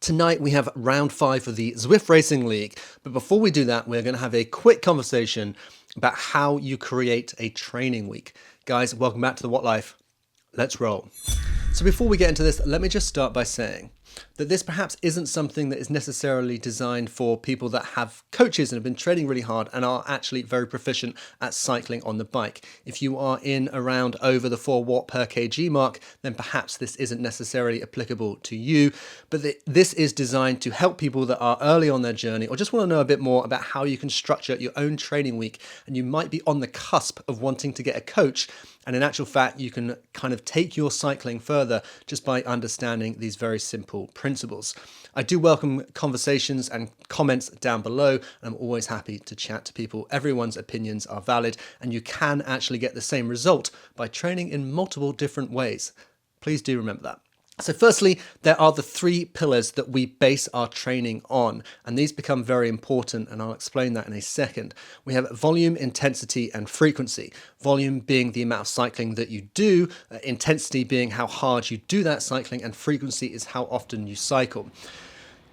Tonight we have round 5 of the Zwift Racing League, but before we do that, we're going to have a quick conversation about how you create a training week. Guys, welcome back to the What Life. Let's roll. So before we get into this, let me just start by saying that this perhaps isn't something that is necessarily designed for people that have coaches and have been training really hard and are actually very proficient at cycling on the bike. If you are in around over the 4 watt per kg mark, then perhaps this isn't necessarily applicable to you. But this is designed to help people that are early on their journey or just want to know a bit more about how you can structure your own training week. And you might be on the cusp of wanting to get a coach. And in actual fact, you can kind of take your cycling further just by understanding these very simple principles. I do welcome conversations and comments down below, and I'm always happy to chat to people. Everyone's opinions are valid, and you can actually get the same result by training in multiple different ways. Please do remember that. So firstly, there are the 3 pillars that we base our training on, and these become very important, and I'll explain that in a second. We have volume, intensity, and frequency. Volume being the amount of cycling that you do, intensity being how hard you do that cycling, and frequency is how often you cycle.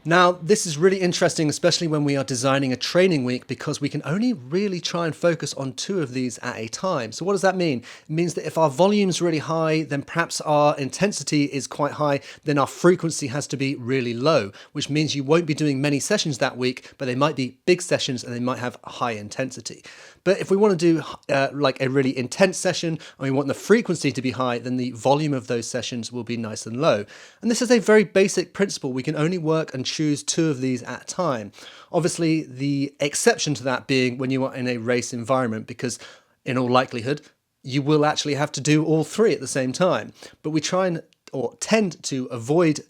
Now, this is really interesting, especially when we are designing a training week, because we can only really try and focus on 2 of these at a time. So what does that mean? It means that if our volume is really high, then perhaps our intensity is quite high, then our frequency has to be really low, which means you won't be doing many sessions that week, but they might be big sessions and they might have high intensity. But if we want to do like a really intense session and we want the frequency to be high, then the volume of those sessions will be nice and low. And this is a very basic principle. We can only work and choose 2 of these at a time. Obviously, the exception to that being when you are in a race environment, because in all likelihood, you will actually have to do all 3 at the same time. But we tend to avoid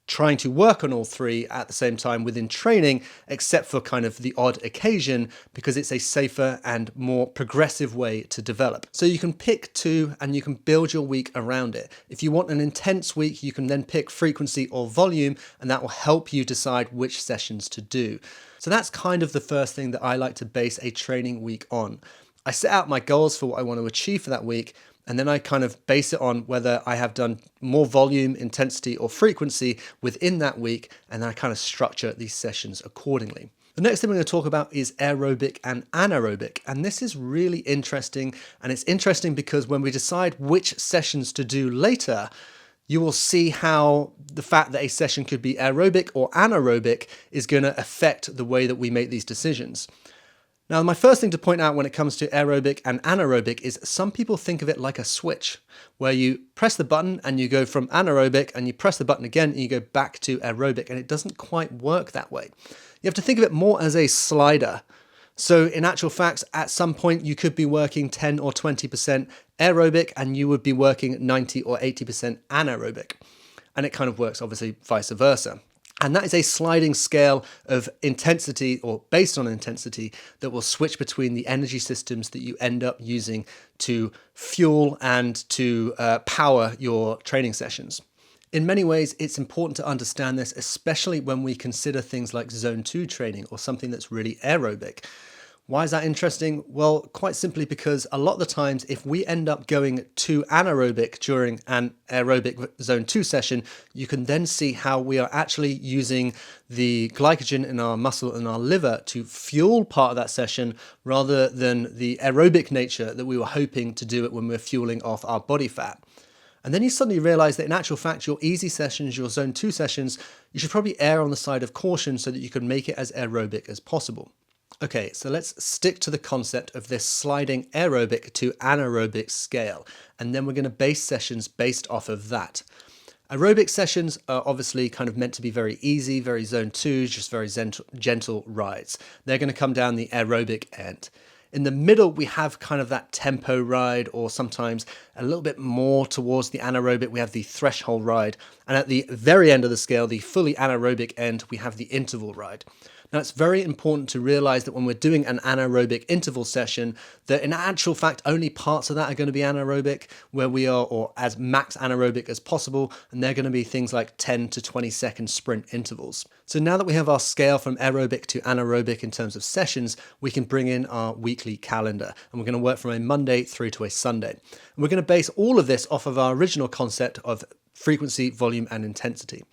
trying to work on all 3 at the same time within training, except for kind of the odd occasion, because it's a safer and more progressive way to develop. So you can pick 2 and you can build your week around it. If you want an intense week, you can then pick frequency or volume, and that will help you decide which sessions to do. So that's kind of the first thing that I like to base a training week on. I set out my goals for what I want to achieve for that week, and then I kind of base it on whether I have done more volume, intensity, or frequency within that week, and then I kind of structure these sessions accordingly. The next thing we're going to talk about is aerobic and anaerobic, and this is really interesting, and it's interesting because when we decide which sessions to do later, you will see how the fact that a session could be aerobic or anaerobic is going to affect the way that we make these decisions. Now, my first thing to point out when it comes to aerobic and anaerobic is some people think of it like a switch, where you press the button and you go from anaerobic and you press the button again and you go back to aerobic, and it doesn't quite work that way. You have to think of it more as a slider. So in actual fact, at some point you could be working 10 or 20% aerobic and you would be working 90 or 80% anaerobic. And it kind of works obviously vice versa. And that is a sliding scale of intensity, or based on intensity, that will switch between the energy systems that you end up using to fuel and to power your training sessions. In many ways, it's important to understand this, especially when we consider things like zone 2 training or something that's really aerobic. Why is that interesting? Well, quite simply because a lot of the times, if we end up going to anaerobic during an aerobic zone 2 session, you can then see how we are actually using the glycogen in our muscle and our liver to fuel part of that session rather than the aerobic nature that we were hoping to do it when we're fueling off our body fat. And then you suddenly realize that in actual fact, your easy sessions, your zone 2 sessions, you should probably err on the side of caution so that you can make it as aerobic as possible. Okay, so let's stick to the concept of this sliding aerobic to anaerobic scale, and then we're going to base sessions based off of that. Aerobic sessions are obviously kind of meant to be very easy, very zone 2, just very gentle rides. They're going to come down the aerobic end. In the middle, we have kind of that tempo ride, or sometimes a little bit more towards the anaerobic, we have the threshold ride. And at the very end of the scale, the fully anaerobic end, we have the interval ride. Now, it's very important to realize that when we're doing an anaerobic interval session, that in actual fact, only parts of that are going to be anaerobic, where we are, or as max anaerobic as possible, and they're going to be things like 10 to 20 second sprint intervals. So now that we have our scale from aerobic to anaerobic in terms of sessions, we can bring in our weekly calendar, and we're going to work from a Monday through to a Sunday. And we're going to base all of this off of our original concept of frequency, volume, and intensity.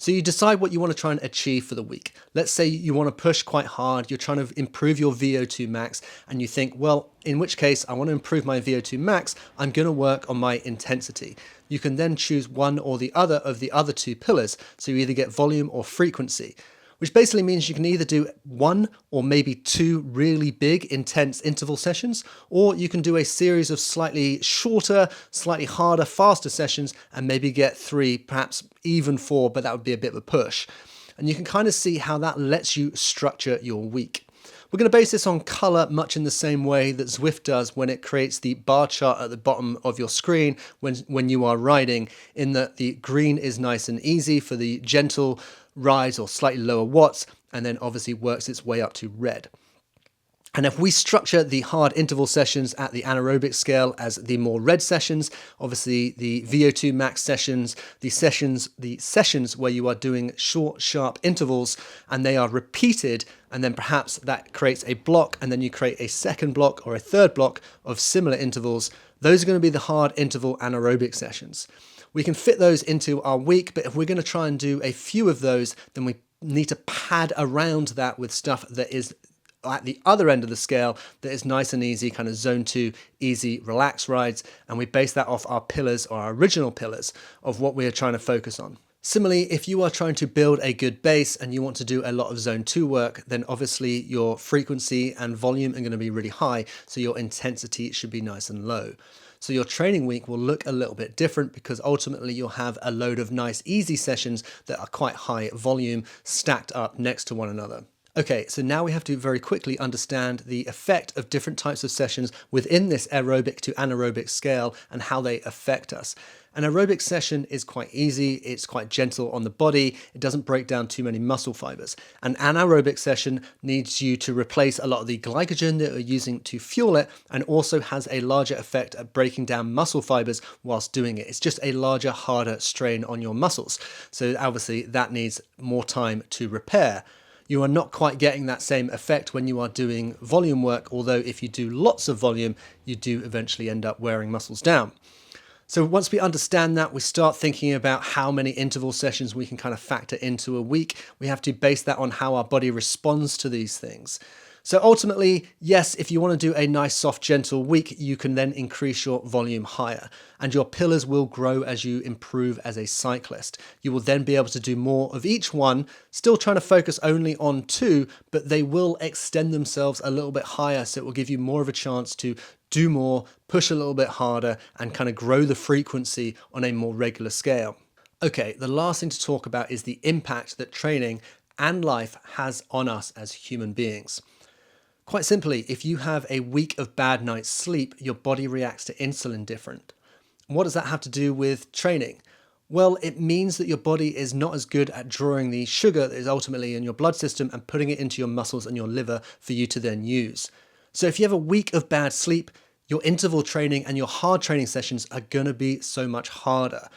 So you decide what you want to try and achieve for the week. Let's say you want to push quite hard, you're trying to improve your VO2 max, and you think, well, in which case I want to improve my VO2 max, I'm going to work on my intensity. You can then choose one or the other of the other two pillars, so you either get volume or frequency, which basically means you can either do one or maybe two really big, intense interval sessions, or you can do a series of slightly shorter, slightly harder, faster sessions and maybe get three, perhaps even four, but that would be a bit of a push. And you can kind of see how that lets you structure your week. We're going to base this on color much in the same way that Zwift does when it creates the bar chart at the bottom of your screen when you are riding, in that the green is nice and easy for the gentle rides or slightly lower watts, and then obviously works its way up to red. And if we structure the hard interval sessions at the anaerobic scale as the more red sessions, obviously the VO2 max sessions, the sessions where you are doing short, sharp intervals and they are repeated, and then perhaps that creates a block, and then you create a second block or a third block of similar intervals, those are going to be the hard interval anaerobic sessions. We can fit those into our week, but if we're going to try and do a few of those, then we need to pad around that with stuff that is at the other end of the scale, that is nice and easy, kind of zone 2, easy, relax rides, and we base that off our pillars, or our original pillars of what we are trying to focus on. Similarly, if you are trying to build a good base and you want to do a lot of zone 2 work, then obviously your frequency and volume are going to be really high, so your intensity should be nice and low. So your training week will look a little bit different, because ultimately you'll have a load of nice easy sessions that are quite high volume stacked up next to one another. Okay, so now we have to very quickly understand the effect of different types of sessions within this aerobic to anaerobic scale and how they affect us. An aerobic session is quite easy, it's quite gentle on the body, it doesn't break down too many muscle fibers. An anaerobic session needs you to replace a lot of the glycogen that you're using to fuel it, and also has a larger effect at breaking down muscle fibers whilst doing it. It's just a larger, harder strain on your muscles. So obviously that needs more time to repair. You are not quite getting that same effect when you are doing volume work, although if you do lots of volume, you do eventually end up wearing muscles down. So once we understand that, we start thinking about how many interval sessions we can kind of factor into a week. We have to base that on how our body responds to these things. So ultimately, yes, if you want to do a nice, soft, gentle week, you can then increase your volume higher, and your pillars will grow as you improve as a cyclist. You will then be able to do more of each one, still trying to focus only on two, but they will extend themselves a little bit higher, so it will give you more of a chance to do more, push a little bit harder, and kind of grow the frequency on a more regular scale. Okay, the last thing to talk about is the impact that training and life has on us as human beings. Quite simply, if you have a week of bad night's sleep, your body reacts to insulin different. What does that have to do with training? Well, it means that your body is not as good at drawing the sugar that is ultimately in your blood system and putting it into your muscles and your liver for you to then use. So if you have a week of bad sleep, your interval training and your hard training sessions are going to be so much harder.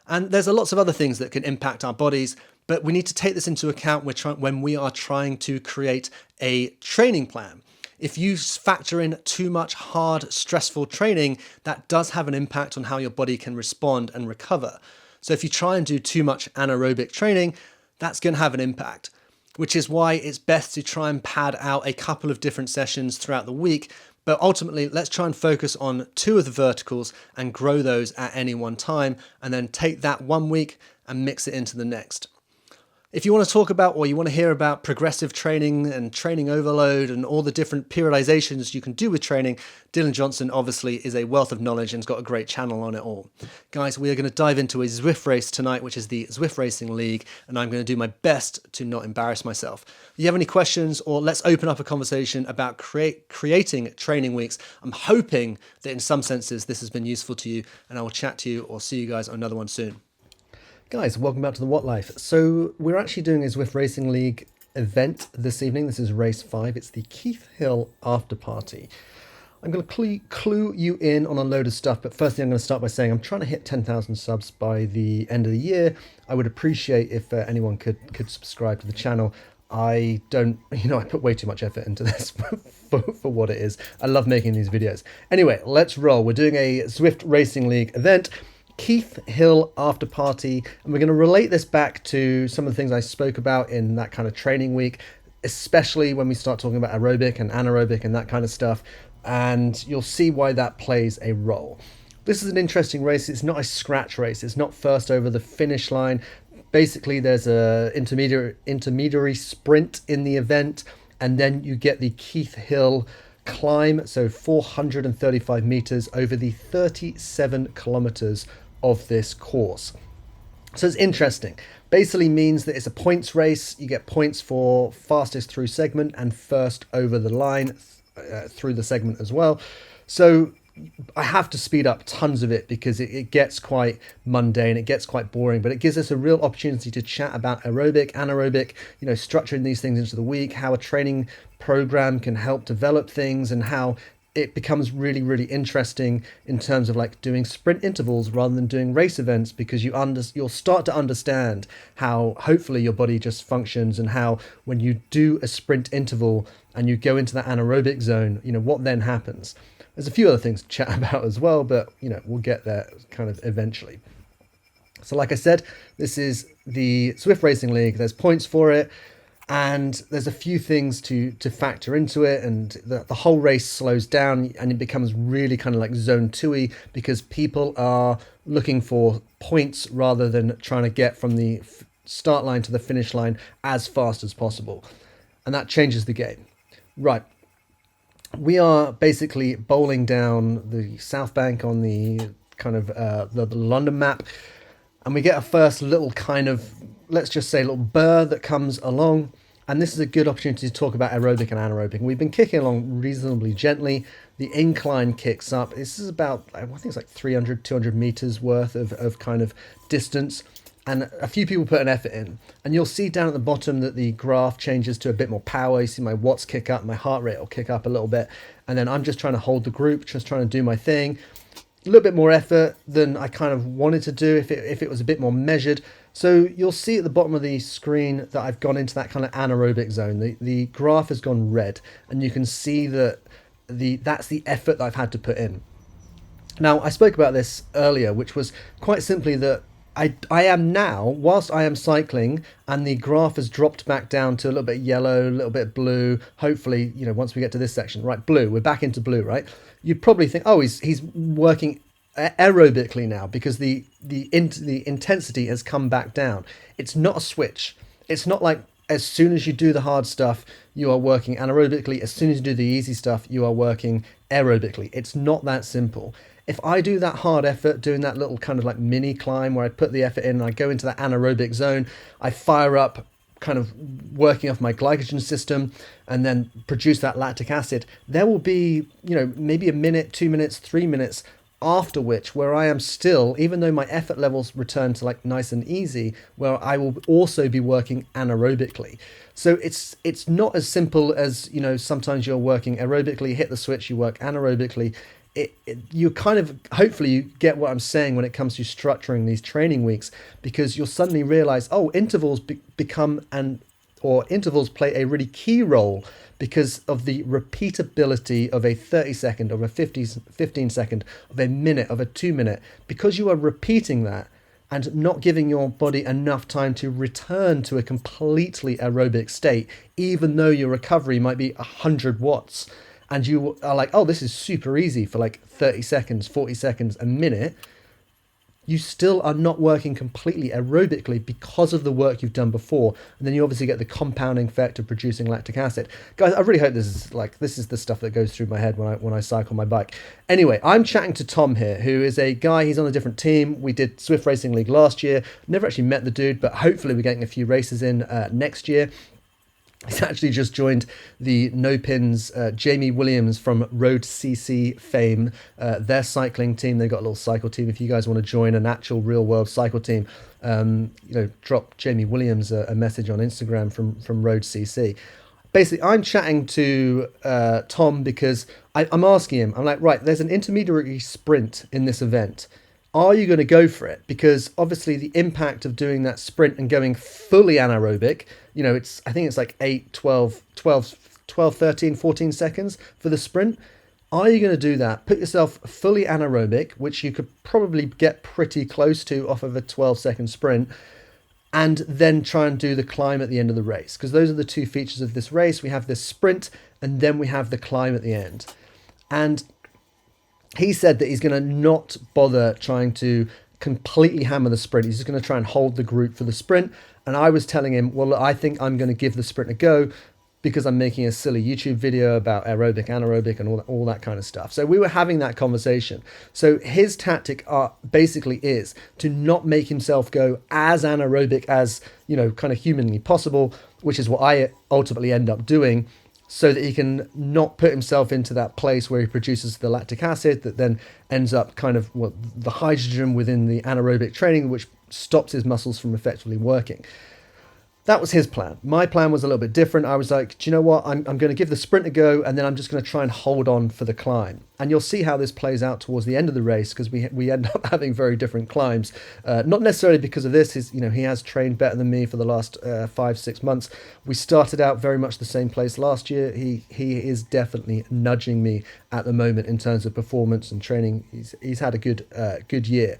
And there's lots of other things that can impact our bodies, but we need to take this into account when we are trying to create a training plan. If you factor in too much hard, stressful training, that does have an impact on how your body can respond and recover. So if you try and do too much anaerobic training, that's going to have an impact, which is why it's best to try and pad out a couple of different sessions throughout the week. But ultimately, let's try and focus on two of the verticals and grow those at any one time, and then take that 1 week and mix it into the next. If you want to talk about, or you want to hear about progressive training and training overload and all the different periodizations you can do with training, Dylan Johnson obviously is a wealth of knowledge and has got a great channel on it all. Guys, we are going to dive into a Zwift race tonight, which is the Zwift Racing League, and I'm going to do my best to not embarrass myself. If you have any questions, or let's open up a conversation about creating training weeks, I'm hoping that in some senses this has been useful to you, and I will chat to you or see you guys on another one soon. Guys, welcome back to the What Life. So we're actually doing a Zwift Racing League event this evening. This is race 5. It's the Keith Hill after party. I'm going to clue you in on a load of stuff, but firstly I'm going to start by saying I'm trying to hit 10,000 subs by the end of the year. I would appreciate if anyone could subscribe to the channel. I don't, I put way too much effort into this for what it is. I love making these videos. Anyway, let's roll. We're doing a Zwift Racing League event. Keith Hill after party, and we're going to relate this back to some of the things I spoke about in that kind of training week, especially when we start talking about aerobic and anaerobic and that kind of stuff, and you'll see why that plays a role. This is an interesting race. It's not a scratch race. It's not first over the finish line. Basically, there's a intermediary sprint in the event, and then you get the Keith Hill climb, so 435 meters over the 37 kilometers of this course. So it's interesting. Basically means that it's a points race. You get points for fastest through segment and first over the line through the segment as well. So I have to speed up tons of it because it gets quite mundane, it gets quite boring, but it gives us a real opportunity to chat about aerobic, anaerobic, structuring these things into the week, how a training program can help develop things, and how it becomes really, really interesting in terms of like doing sprint intervals rather than doing race events, because you'll start to understand how hopefully your body just functions, and how when you do a sprint interval and you go into that anaerobic zone, what then happens. There's a few other things to chat about as well, but we'll get there kind of eventually. So like I said, this is the Zwift Racing League. There's points for it, and there's a few things to factor into it, and the whole race slows down and it becomes really kind of like zone 2-y, because people are looking for points rather than trying to get from the start line to the finish line as fast as possible. And that changes the game. Right. We are basically bowling down the South Bank on the kind of the London map, and we get a first little kind of, let's just say, little burr that comes along, and this is a good opportunity to talk about aerobic and anaerobic. We've been kicking along reasonably gently. The incline kicks up. This is about, I think it's like 300, 200 meters worth of kind of distance. And a few people put an effort in, and you'll see down at the bottom that the graph changes to a bit more power. You see my watts kick up, my heart rate will kick up a little bit, and then I'm just trying to hold the group, just trying to do my thing. A little bit more effort than I kind of wanted to do if it was a bit more measured. So you'll see at the bottom of the screen that I've gone into that kind of anaerobic zone. The graph has gone red, and you can see that that's the effort that I've had to put in. Now, I spoke about this earlier, which was quite simply that I am now, whilst I am cycling and the graph has dropped back down to a little bit yellow, a little bit blue, hopefully, once we get to this section, right, blue, we're back into blue, right? You'd probably think, oh, he's working aerobically now because the intensity has come back down. It's not a switch. It's not like as soon as you do the hard stuff, you are working anaerobically. As soon as you do the easy stuff, you are working aerobically. It's not that simple. If I do that hard effort, doing that little kind of like mini climb where I put the effort in and I go into that anaerobic zone, I fire up, kind of working off my glycogen system, and then produce that lactic acid, there will be, maybe a minute, 2 minutes, 3 minutes after which where I am still, even though my effort levels return to like nice and easy, where I will also be working anaerobically. So it's not as simple as, sometimes you're working aerobically, hit the switch, you work anaerobically. You kind of, hopefully you get what I'm saying when it comes to structuring these training weeks, because you'll suddenly realize, intervals intervals play a really key role because of the repeatability of a 30 second, of a 15 second, of a minute, of a 2 minute, because you are repeating that and not giving your body enough time to return to a completely aerobic state, even though your recovery might be 100 watts. And you are like, oh, this is super easy for like 30 seconds, 40 seconds, a minute. You still are not working completely aerobically because of the work you've done before. And then you obviously get the compounding effect of producing lactic acid. Guys, I really hope this is the stuff that goes through my head when I cycle my bike. Anyway, I'm chatting to Tom here, who is a guy, he's on a different team. We did Zwift Racing League last year. Never actually met the dude, but hopefully we're getting a few races in next year. He's actually just joined the No Pins Jamie Williams from Road CC fame, their cycling team. They've got a little cycle team. If you guys want to join an actual real world cycle team, drop Jamie Williams a message on Instagram from Road CC. Basically, I'm chatting to Tom because I'm asking him, I'm like, right, there's an intermediary sprint in this event. Are you going to go for it? Because obviously the impact of doing that sprint and going fully anaerobic, I think it's like 8, 12, 13, 14 seconds for the sprint. Are you going to do that? Put yourself fully anaerobic, which you could probably get pretty close to off of a 12-second sprint, and then try and do the climb at the end of the race. Because those are the two features of this race. We have this sprint, and then we have the climb at the end. And he said that he's going to not bother trying to completely hammer the sprint. He's just going to try and hold the group for the sprint. And I was telling him, well, I think I'm going to give the sprint a go because I'm making a silly YouTube video about aerobic, anaerobic, and all that kind of stuff. So we were having that conversation. So his tactic basically is to not make himself go as anaerobic as, kind of humanly possible, which is what I ultimately end up doing, so that he can not put himself into that place where he produces the lactic acid that then ends up kind of the hydrogen within the anaerobic training, which stops his muscles from effectively working. That was his plan. My plan was a little bit different. I was like, do you know what? I'm going to give the sprint a go, and then I'm just going to try and hold on for the climb. And you'll see how this plays out towards the end of the race, because we end up having very different climbs. Not necessarily because of this. He has trained better than me for the last 5-6 months. We started out very much the same place last year. He is definitely nudging me at the moment in terms of performance and training. He's had a good year.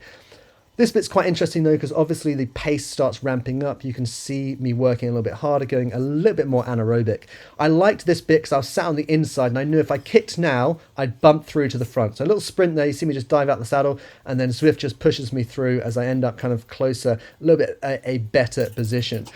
This bit's quite interesting though, because obviously the pace starts ramping up. You can see me working a little bit harder, going a little bit more anaerobic. I liked this bit because I was sat on the inside and I knew if I kicked now, I'd bump through to the front. So a little sprint there, you see me just dive out the saddle, and then Zwift just pushes me through as I end up kind of closer, a little bit a better position.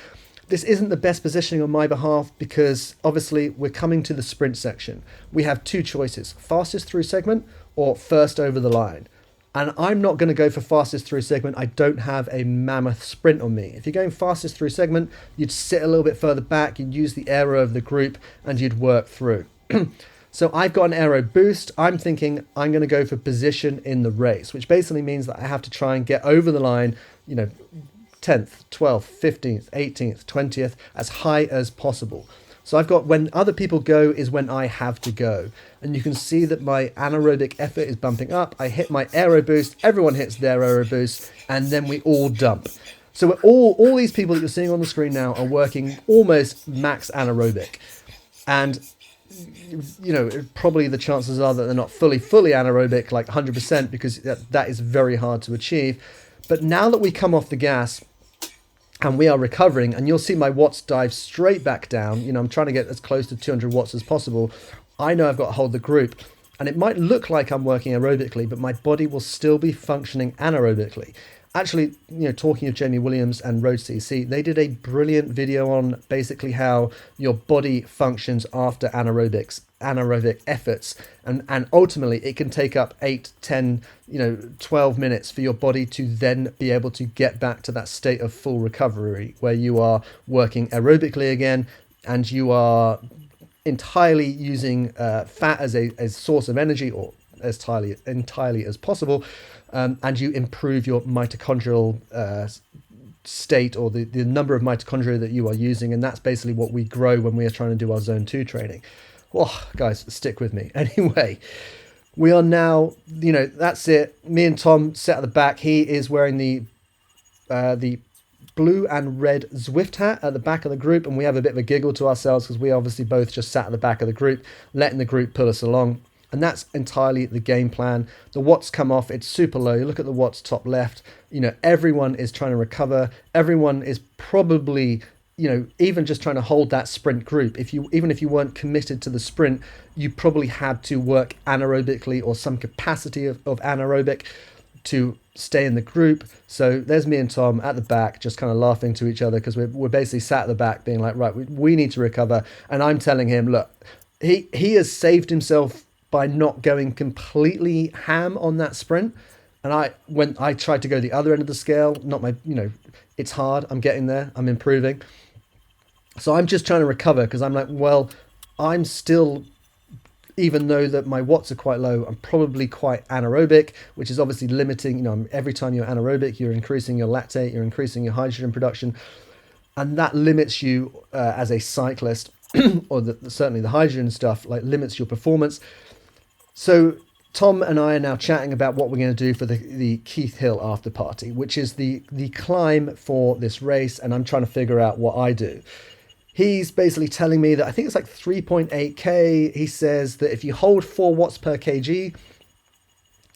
This isn't the best positioning on my behalf because obviously we're coming to the sprint section. We have two choices, fastest through segment or first over the line. And I'm not going to go for fastest through segment. I don't have a mammoth sprint on me. If you're going fastest through segment, you'd sit a little bit further back, you'd use the aero of the group, and you'd work through. So I've got an aero boost. I'm thinking I'm going to go for position in the race, which basically means that I have to try and get over the line, 10th, 12th, 15th, 18th, 20th, as high as possible. So I've got when other people go is when I have to go. And you can see that my anaerobic effort is bumping up. I hit my aero boost, everyone hits their aero boost, and then we all dump. So we're all these people that you're seeing on the screen now are working almost max anaerobic. And, probably the chances are that they're not fully anaerobic, like 100%, because that is very hard to achieve. But now that we come off the gas, and we are recovering, and you'll see my watts dive straight back down. I'm trying to get as close to 200 watts as possible. I know I've got to hold the group, and it might look like I'm working aerobically, but my body will still be functioning anaerobically. Actually, talking of Jamie Williams and Road CC, they did a brilliant video on basically how your body functions after anaerobic efforts, and ultimately it can take up 8, 10, 12 minutes for your body to then be able to get back to that state of full recovery where you are working aerobically again, and you are entirely using fat as a source of energy, or as entirely as possible, and you improve your mitochondrial state, or the number of mitochondria that you are using, and that's basically what we grow when we are trying to do our zone 2 training. Oh, guys, stick with me. Anyway, we are now, that's it. Me and Tom sat at the back. He is wearing the blue and red Zwift hat at the back of the group, and we have a bit of a giggle to ourselves because we obviously both just sat at the back of the group, letting the group pull us along. And that's entirely the game plan. The watts come off, it's super low. You look at the watts top left, everyone is trying to recover. Everyone is probably, even just trying to hold that sprint group. Even if you weren't committed to the sprint, you probably had to work anaerobically or some capacity of anaerobic to stay in the group. So there's me and Tom at the back, just kind of laughing to each other because we're basically sat at the back being like, right, we need to recover. And I'm telling him, look, he has saved himself by not going completely ham on that sprint. And when I tried to go the other end of the scale, it's hard. I'm getting there. I'm improving. So I'm just trying to recover because I'm like, well, I'm still, even though that my watts are quite low, I'm probably quite anaerobic, which is obviously limiting, every time you're anaerobic, you're increasing your lactate, you're increasing your hydrogen production. And that limits you as a cyclist, or certainly the hydrogen stuff, limits your performance. So Tom and I are now chatting about what we're going to do for the Keith Hill after party, which is the climb for this race, and I'm trying to figure out what I do. he's basically telling me that I think it's like 3.8k. He says that if you hold 4 watts per kg,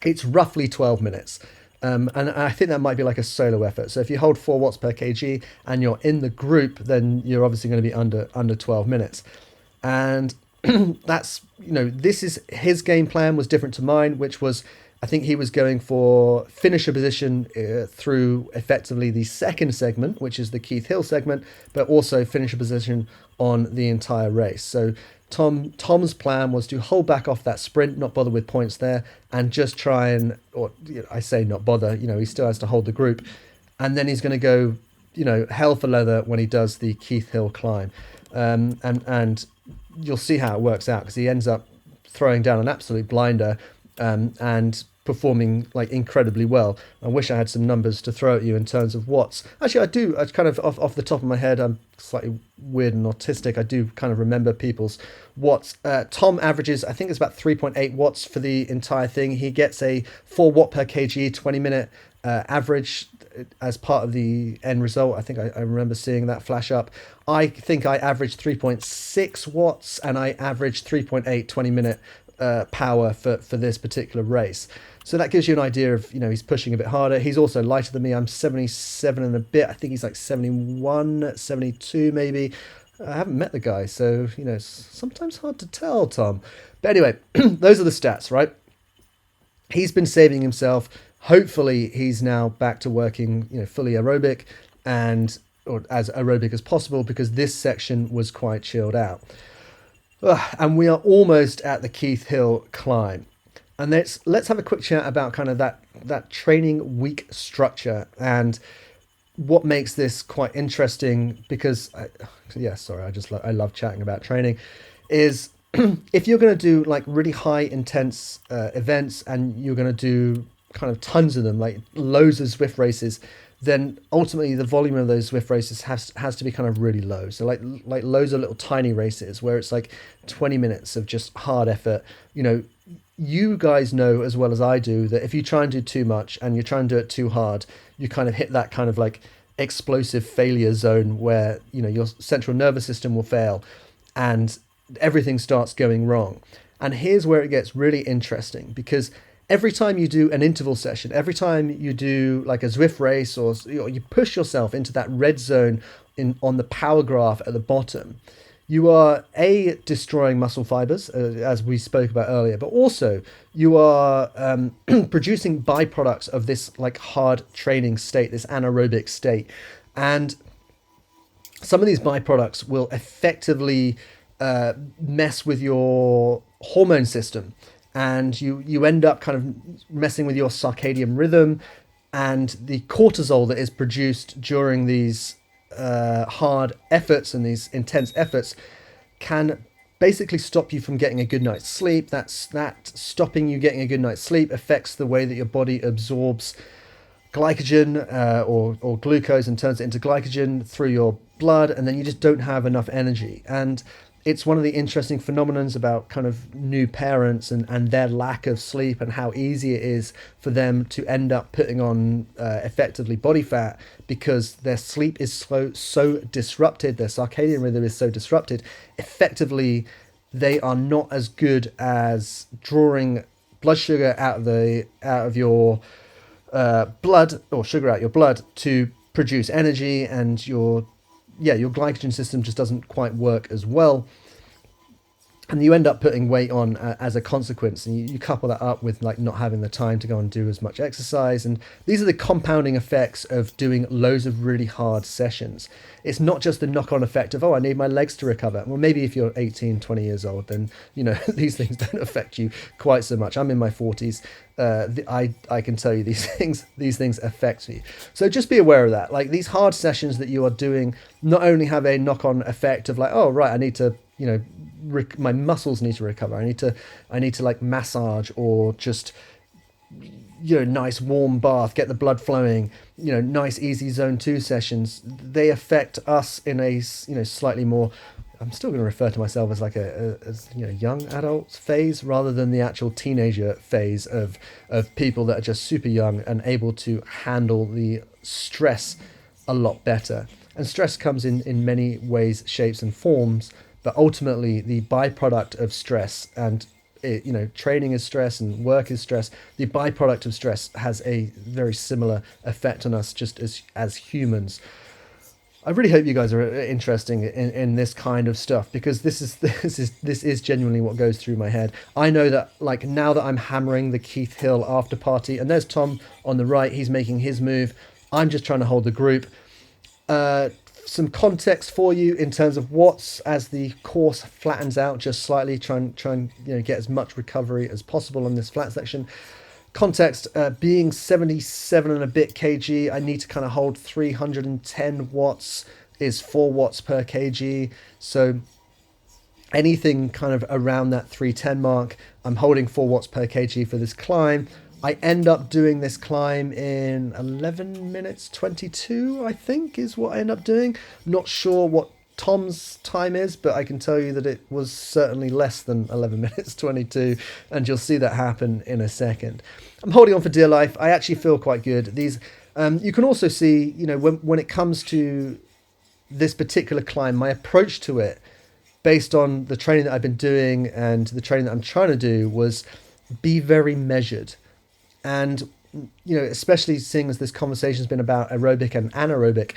it's roughly 12 minutes. And I think that might be like a solo effort. So if you hold 4 watts per kg and you're in the group, then you're obviously going to be under 12 minutes. And that's, this is his game plan was different to mine, which was, I think he was going for finisher position through effectively the second segment, which is the Keith Hill segment, but also finisher position on the entire race. So Tom's plan was to hold back off that sprint, not bother with points there, and just try and, or I say not bother, he still has to hold the group. And then he's going to go, hell for leather when he does the Keith Hill climb. And you'll see how it works out, because he ends up throwing down an absolute blinder and performing like incredibly well. I wish I had some numbers to throw at you in terms of watts. Actually, I do. I kind of off the top of my head, I'm slightly weird and autistic. I do kind of remember people's watts. Tom averages, I think it's about 3.8 watts for the entire thing. He gets a 4 watt per kg 20-minute average as part of the end result. I think I remember seeing that flash up. I think I averaged 3.6 watts and I averaged 3.8 20-minute power for this particular race. So that gives you an idea of, he's pushing a bit harder. He's also lighter than me. I'm 77 and a bit. I think he's like 71, 72 maybe. I haven't met the guy, so, it's sometimes hard to tell, Tom. But anyway, those are the stats, right? He's been saving himself. Hopefully he's now back to working, fully aerobic or as aerobic as possible, because this section was quite chilled out. And we are almost at the Keith Hill climb. And let's have a quick chat about kind of that training week structure and what makes this quite interesting, because I love chatting about training, is if you're going to do like really high intense events and you're going to do kind of tons of them, like loads of Zwift races, then ultimately the volume of those Zwift races has to be kind of really low. So like loads of little tiny races where it's like 20 minutes of just hard effort. You guys know as well as I do that if you try and do too much and you try and do it too hard, you kind of hit that kind of like explosive failure zone where, your central nervous system will fail and everything starts going wrong. And here's where it gets really interesting, because every time you do an interval session, every time you do like a Zwift race, or you push yourself into that red zone on the power graph at the bottom, you are destroying muscle fibers, as we spoke about earlier, but also you are producing byproducts of this like hard training state, this anaerobic state. And some of these byproducts will effectively mess with your hormone system. And you end up kind of messing with your circadian rhythm, and the cortisol that is produced during these hard efforts and these intense efforts can basically stop you from getting a good night's sleep. That stopping you getting a good night's sleep affects the way that your body absorbs glycogen or glucose and turns it into glycogen through your blood, and then you just don't have enough energy. And it's one of the interesting phenomenons about kind of new parents and their lack of sleep, and how easy it is for them to end up putting on effectively body fat, because their sleep is so disrupted, their circadian rhythm is so disrupted. Effectively, they are not as good as drawing blood sugar out of your blood, or sugar out your blood to produce energy, and your glycogen system just doesn't quite work as well. And you end up putting weight on as a consequence, and you couple that up with like not having the time to go and do as much exercise. And these are the compounding effects of doing loads of really hard sessions. It's not just the knock-on effect of, I need my legs to recover. Well, maybe if you're 18, 20 years old, then, these things don't affect you quite so much. I'm in my 40s. I can tell you these things affect me. So just be aware of that. Like, these hard sessions that you are doing not only have a knock-on effect of like, oh, right, I need to, my muscles need to recover. I need to like massage, or just, nice warm bath, get the blood flowing, nice easy zone 2 sessions. They affect us in a, slightly more, I'm still going to refer to myself as like a young adult phase, rather than the actual teenager phase of people that are just super young and able to handle the stress a lot better. And stress comes in many ways, shapes, and forms. But ultimately, the byproduct of stress and training is stress and work is stress. The byproduct of stress has a very similar effect on us, just as humans. I really hope you guys are interesting in this kind of stuff, because this is genuinely what goes through my head. I know that, like, now that I'm hammering the Keith Hill after party, and there's Tom on the right, he's making his move. I'm just trying to hold the group. Some context for you in terms of watts as the course flattens out just slightly. Try and get as much recovery as possible on this flat section. Context, being 77 and a bit kg, I need to kind of hold 310 watts is 4 watts per kg. So anything kind of around that 310 mark, I'm holding 4 watts per kg for this climb. I end up doing this climb in 11 minutes 22, I think, is what I end up doing. Not sure what Tom's time is, but I can tell you that it was certainly less than 11 minutes 22, and you'll see that happen in a second. I'm holding on for dear life. I actually feel quite good. These, you can also see, when it comes to this particular climb, my approach to it, based on the training that I've been doing and the training that I'm trying to do, was be very measured. And, especially seeing as this conversation's been about aerobic and anaerobic,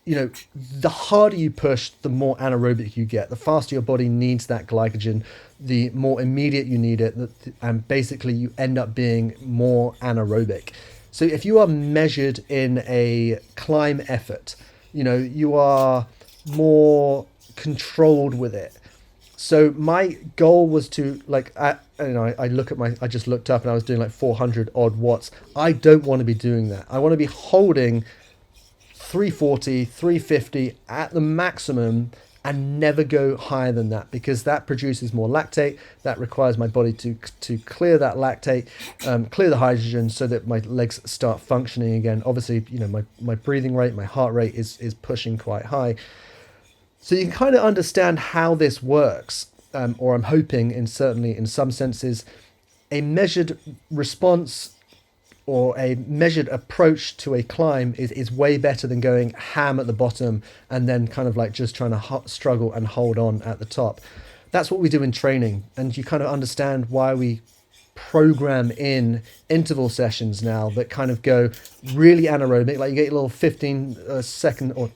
the harder you push, the more anaerobic you get. The faster your body needs that glycogen, the more immediate you need it, and basically you end up being more anaerobic. So if you are measured in a climb effort, you are more controlled with it. So my goal was to, I just looked up and I was doing like 400 odd watts. I don't want to be doing that. I want to be holding 340, 350 at the maximum and never go higher than that, because that produces more lactate. That requires my body to clear that lactate, clear the hydrogen, so that my legs start functioning again. Obviously, my breathing rate, my heart rate is pushing quite high. So you can kind of understand how this works, or I'm hoping, certainly in some senses, a measured response or a measured approach to a climb is way better than going ham at the bottom and then kind of like just trying to struggle and hold on at the top. That's what we do in training, and you kind of understand why we program in interval sessions now that kind of go really anaerobic. Like you get a little 15 second, or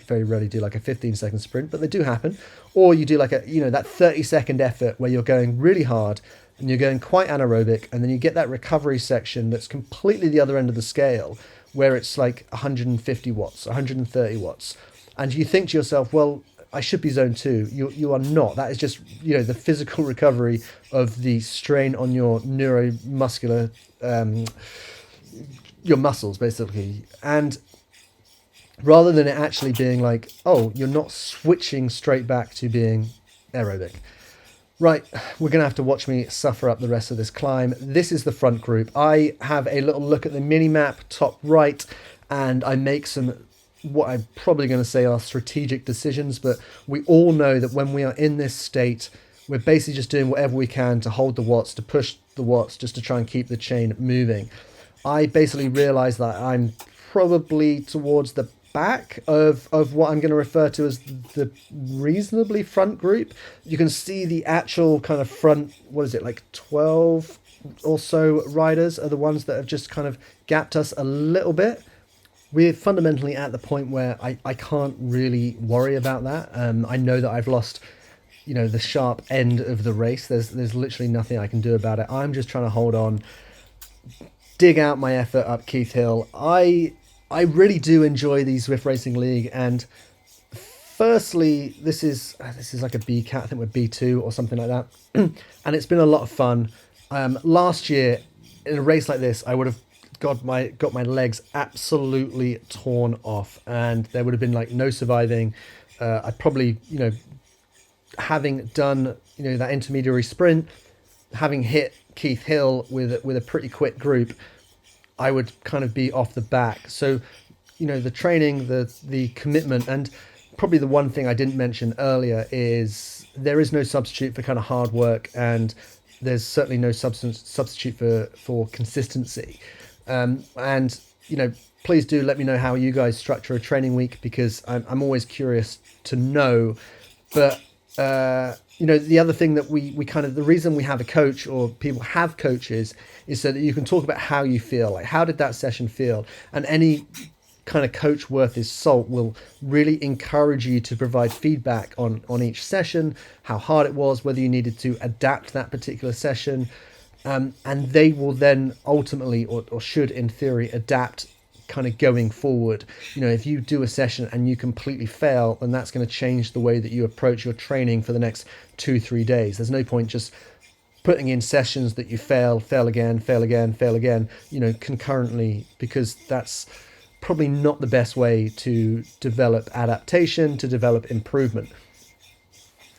very rarely do like a 15-second sprint, but they do happen. Or you do like that 30-second effort where you're going really hard and you're going quite anaerobic, and then you get that recovery section that's completely the other end of the scale, where it's like 150 watts, 130 watts. And you think to yourself, well, I should be zone 2. You are not. That is just, the physical recovery of the strain on your neuromuscular, your muscles, basically. And rather than it actually being like, oh, you're not switching straight back to being aerobic. Right, we're going to have to watch me suffer up the rest of this climb. This is the front group. I have a little look at the mini-map top right, and I make some, what I'm probably going to say are strategic decisions, but we all know that when we are in this state, we're basically just doing whatever we can to hold the watts, to push the watts, just to try and keep the chain moving. I basically realize that I'm probably towards the back of what I'm going to refer to as the reasonably front group. You can see the actual kind of front, what is it, like 12 or so riders are the ones that have just kind of gapped us a little bit. We're fundamentally at the point where I can't really worry about that. I know that I've lost, the sharp end of the race. There's literally nothing I can do about it. I'm just trying to hold on, dig out my effort up Keith Hill. I really do enjoy the Zwift Racing League, and firstly, this is like a B cat. I think we're B2 or something like that, and it's been a lot of fun. Last year, in a race like this, I would have got my legs absolutely torn off, and there would have been like no surviving. I probably, having done that intermediary sprint, having hit Keith Hill with a pretty quick group, I would kind of be off the back. So, the training, the commitment, and probably the one thing I didn't mention earlier is there is no substitute for kind of hard work, and there's certainly no substitute for consistency. And please do let me know how you guys structure a training week, because I'm always curious to know. But the other thing that we kind of, the reason we have a coach, or people have coaches, is so that you can talk about how you feel, like how did that session feel, and any kind of coach worth his salt will really encourage you to provide feedback on each session, how hard it was, whether you needed to adapt that particular session, and they will then ultimately, or should in theory, adapt kind of going forward. If you do a session and you completely fail, then that's going to change the way that you approach your training for the next 2-3 days. There's no point just putting in sessions that you fail again, concurrently, because that's probably not the best way to develop adaptation, to develop improvement.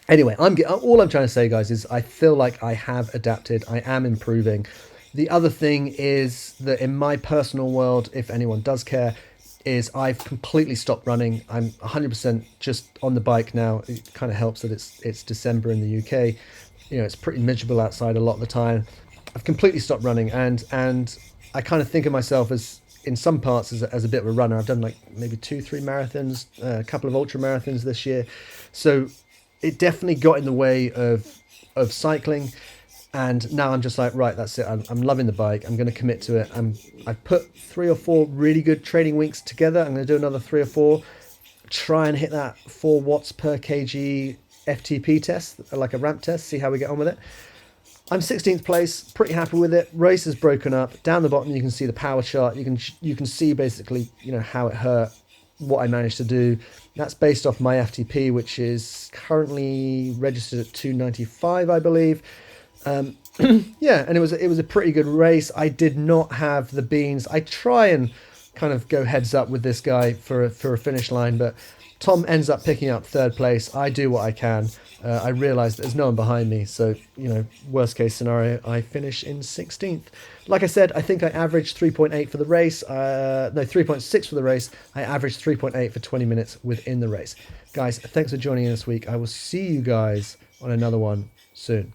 Anyway, all I'm trying to say, guys, is I feel like I have adapted. I am improving. The other thing is that in my personal world, if anyone does care, is I've completely stopped running. I'm 100% just on the bike now. It kind of helps that it's December in the UK. It's pretty miserable outside a lot of the time. I've completely stopped running, and I kind of think of myself as, in some parts, as a bit of a runner. I've done like maybe 2-3 marathons, a couple of ultra marathons this year. So it definitely got in the way of cycling. And now I'm just like, right, that's it. I'm loving the bike. I'm going to commit to it. I've put 3 or 4 really good training weeks together. I'm going to do another 3 or 4. Try and hit that 4 watts per kg FTP test, like a ramp test. See how we get on with it. I'm 16th place, pretty happy with it. Race is broken up. Down the bottom, you can see the power chart. You can see basically, how it hurt, what I managed to do. That's based off my FTP, which is currently registered at 295, I believe. Yeah, and it was a pretty good race. I did not have the beans. I try and kind of go heads up with this guy for a finish line, but Tom ends up picking up 3rd place. I do what I can. I realise that there's no one behind me, so worst case scenario, I finish in 16th. Like I said, I think I averaged 3.8 for the race. 3.6 for the race. I averaged 3.8 for 20 minutes within the race. Guys, thanks for joining in this week. I will see you guys on another one soon.